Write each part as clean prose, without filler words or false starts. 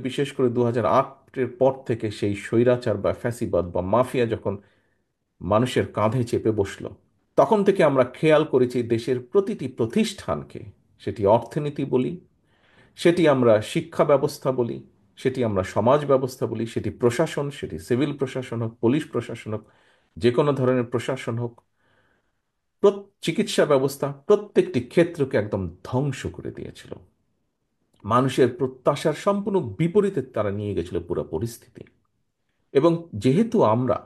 বিশেষ করে 2008-এর পর থেকে সেই স্বৈরাচার বা ফ্যাসিবাদ বা মাফিয়া যখন মানুষের কাঁধে চেপে বসলো, তখন থেকে আমরা খেয়াল করেছি দেশের প্রতিটি প্রতিষ্ঠানকে, সেটি অর্থনীতি বলি, সেটি আমরা শিক্ষা ব্যবস্থা বলি, সেটি আমরা সমাজ ব্যবস্থা বলি, সেটি প্রশাসন, সেটি সিভিল প্রশাসন হোক, পুলিশ প্রশাসন হোক, যে কোনো ধরনের প্রশাসন হোক, চিকিৎসা ব্যবস্থা, প্রত্যেকটি ক্ষেত্রকে একদম ধ্বংস করে দিয়েছিল। মানুষের প্রত্যাশার সম্পূর্ণ বিপরীতে তারা নিয়ে গেছিল পুরো পরিস্থিতি। এবং যেহেতু আমরা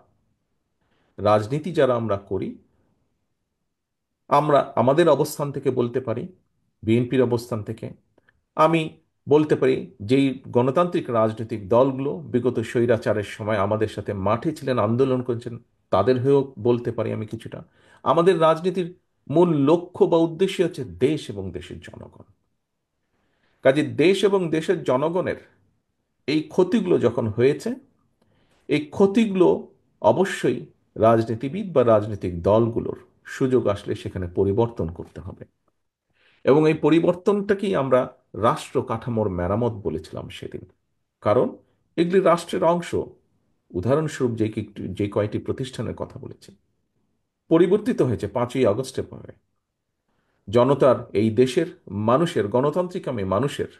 রাজনীতি যারা আমরা করি, আমরা আমাদের অবস্থান থেকে বলতে পারি, বিএনপির অবস্থান থেকে আমি বলতে পারি, যেই গণতান্ত্রিক রাজনৈতিক দলগুলো বিগত স্বৈরাচারের সময় আমাদের সাথে মাঠে ছিলেন, আন্দোলন করেছেন, তাদের হয়েও বলতে পারি আমি কিছুটা। আমাদের রাজনীতির মূল লক্ষ্য বা উদ্দেশ্য হচ্ছে দেশ এবং দেশের জনগণ। কাজে দেশ এবং দেশের জনগণের এই ক্ষতিগুলো যখন হয়েছে, এই ক্ষতিগুলো অবশ্যই রাজনীতিবিদ বা রাজনৈতিক দলগুলোর সুযোগ আসলে সেখানে পরিবর্তন করতে হবে। এবং এই পরিবর্তনটাকেই আমরা রাষ্ট্র কাঠামোর মেরামত বলেছিলাম সেদিন। কারণ এগুলি রাষ্ট্রের অংশ। উদাহরণস্বরূপ যে কয়টি প্রতিষ্ঠানের কথা বলেছি, পরিবর্তিত হয়েছে 5ই আগস্টের পরে। জনতার, এই দেশের মানুষের, গণতান্ত্রিকামী মানুষের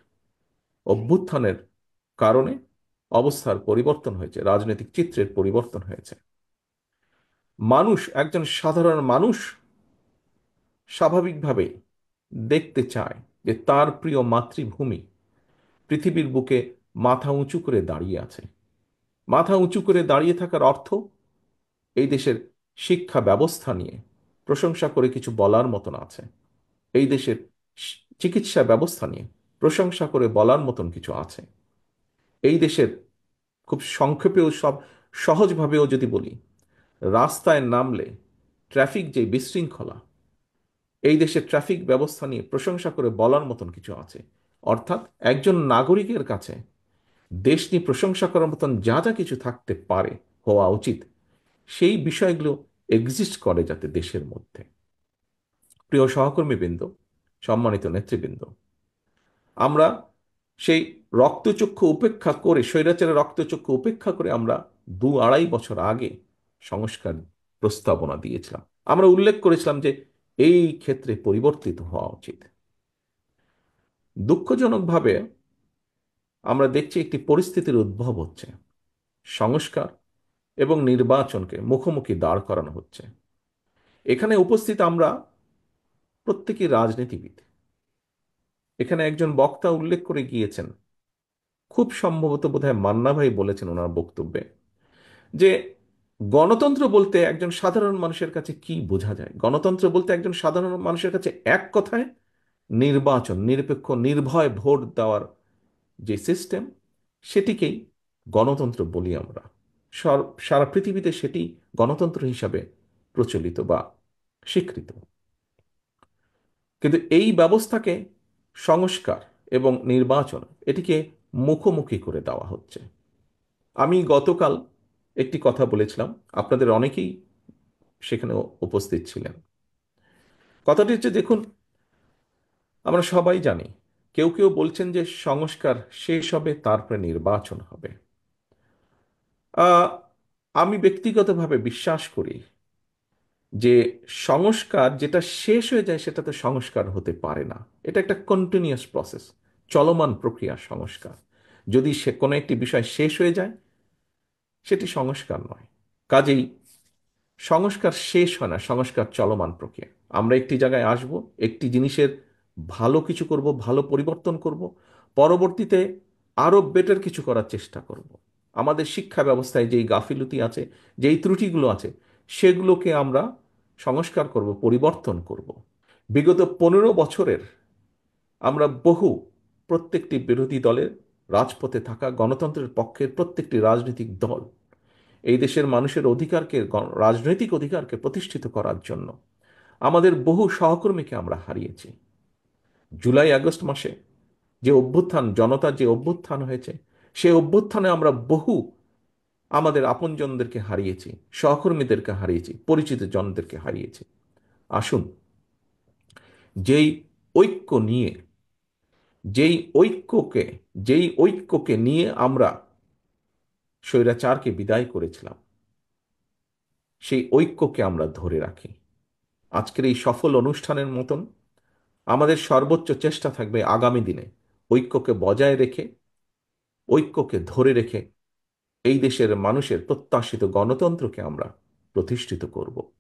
অভ্যুত্থানের কারণে অবস্থার পরিবর্তন হয়েছে, রাজনৈতিক চিত্রের পরিবর্তন হয়েছে। মানুষ, একজন সাধারণ মানুষ স্বাভাবিকভাবে দেখতে চায় যে তার প্রিয় মাতৃভূমি পৃথিবীর বুকে মাথা উঁচু করে দাঁড়িয়ে আছে। মাথা উঁচু করে দাঁড়িয়ে থাকার অর্থ এই দেশের শিক্ষা ব্যবস্থা নিয়ে প্রশংসা করে কিছু বলার মতন আছে, এই দেশের চিকিৎসা ব্যবস্থা নিয়ে প্রশংসা করে বলার মতন কিছু আছে, এই দেশের, খুব সংক্ষেপেও সব সহজভাবেও যদি বলি, রাস্তায় নামলে ট্রাফিক যে বিশৃঙ্খলা, এই দেশের ট্রাফিক ব্যবস্থা নিয়ে প্রশংসা করে বলার মতন কিছু আছে। অর্থাৎ একজন নাগরিকের কাছে দেশ নিয়ে প্রশংসা করার মতন যা যা কিছু থাকতে পারে, হওয়া উচিত, সেই বিষয়গুলো এক্সিস্ট করে যাতে দেশের মধ্যে। প্রিয় সহকর্মীবৃন্দ, সম্মানিত নেতৃবৃন্দ, আমরা সেই রক্তচক্ষু উপেক্ষা করে, স্বৈরাচারের রক্তচক্ষু উপেক্ষা করে আমরা 2-2.5 বছর আগে সংস্কার প্রস্তাবনা দিয়েছিলাম। আমরা উল্লেখ করেছিলাম যে এই ক্ষেত্রে পরিবর্তিত হওয়া উচিত। দুঃখজনকভাবে আমরা দেখছি একটি পরিস্থিতির উদ্ভব হচ্ছে, সংস্কার এবং নির্বাচনকে মুখোমুখি দাঁড় করানো হচ্ছে। এখানে উপস্থিত আমরা প্রত্যেকই রাজনীতিবিদ। এখানে একজন বক্তা উল্লেখ করে গিয়েছেন, খুব সম্ভবত বোধহয় মান্না ভাই বলেছেন ওনার বক্তব্যে, যে গণতন্ত্র বলতে একজন সাধারণ মানুষের কাছে কি বোঝা যায়। গণতন্ত্র বলতে একজন সাধারণ মানুষের কাছে এক কথায় নির্বাচন, নিরপেক্ষ নির্ভয় ভোট দেওয়ার যে সিস্টেম, সেটিকেই গণতন্ত্র বলি আমরা। সারা পৃথিবীতে সেটি গণতন্ত্র হিসাবে প্রচলিত বা স্বীকৃত। কিন্তু এই ব্যবস্থাকে সংস্কার এবং নির্বাচন, এটিকে মুখোমুখি করে দেওয়া হচ্ছে। আমি গতকাল একটি কথা বলেছিলাম, আপনাদের অনেকেই সেখানে উপস্থিত ছিলেন। কথাটি হচ্ছে, দেখুন, আমরা সবাই জানি, কেউ কেউ বলছেন যে সংস্কার শেষ হবে তারপরে নির্বাচন হবে। আহ, আমি ব্যক্তিগতভাবে বিশ্বাস করি যে সংস্কার যেটা শেষ হয়ে যায় সেটা তো সংস্কার হতে পারে না। এটা একটা কন্টিনিউয়াস প্রসেস, চলমান প্রক্রিয়া সংস্কার। যদি সে কোনো একটি বিষয় শেষ হয়ে যায়, সেটি সংস্কার নয়। কাজেই সংস্কার শেষ হয় না, সংস্কার চলমান প্রক্রিয়া। আমরা একটি জায়গায় আসব, একটি জিনিসের ভালো কিছু করব, ভালো পরিবর্তন করব, পরবর্তীতে আরো বেটার কিছু করার চেষ্টা করব। আমাদের শিক্ষা ব্যবস্থায় যেই গাফিলতি আছে, যেই ত্রুটিগুলো আছে, সেগুলোকে আমরা সংস্কার করব, পরিবর্তন করব। বিগত 15 বছরের আমরা প্রত্যেকটি বিরোধী দলের, রাজপথে থাকা গণতন্ত্রের পক্ষের প্রত্যেকটি রাজনৈতিক দল এই দেশের মানুষের অধিকারকে, রাজনৈতিক অধিকারকে প্রতিষ্ঠিত করার জন্য আমাদের বহু সহকর্মীকে আমরা হারিয়েছি। জুলাই-আগস্ট মাসে যে অভ্যুত্থান, জনতার যে অভ্যুত্থান হয়েছে, সেই অভ্যুত্থানে আমরা আমাদের আপনজনদেরকে হারিয়েছি, সহকর্মীদেরকে হারিয়েছি, পরিচিত জনদেরকে হারিয়েছি। আসুন, যেই ঐক্য নিয়ে, যেই ঐক্যকে যেই ঐক্যকে নিয়ে আমরা স্বৈরাচারকে বিদায় করেছিলাম, সেই ঐক্যকে আমরা ধরে রাখি। আজকের এই সফল অনুষ্ঠানের মতন আমাদের সর্বোচ্চ চেষ্টা থাকবে আগামী দিনে ঐক্যকে বজায় রেখে, ঐক্যকে ধরে রেখে এই দেশের মানুষের প্রত্যাশিত গণতন্ত্রকে আমরা প্রতিষ্ঠিত করব।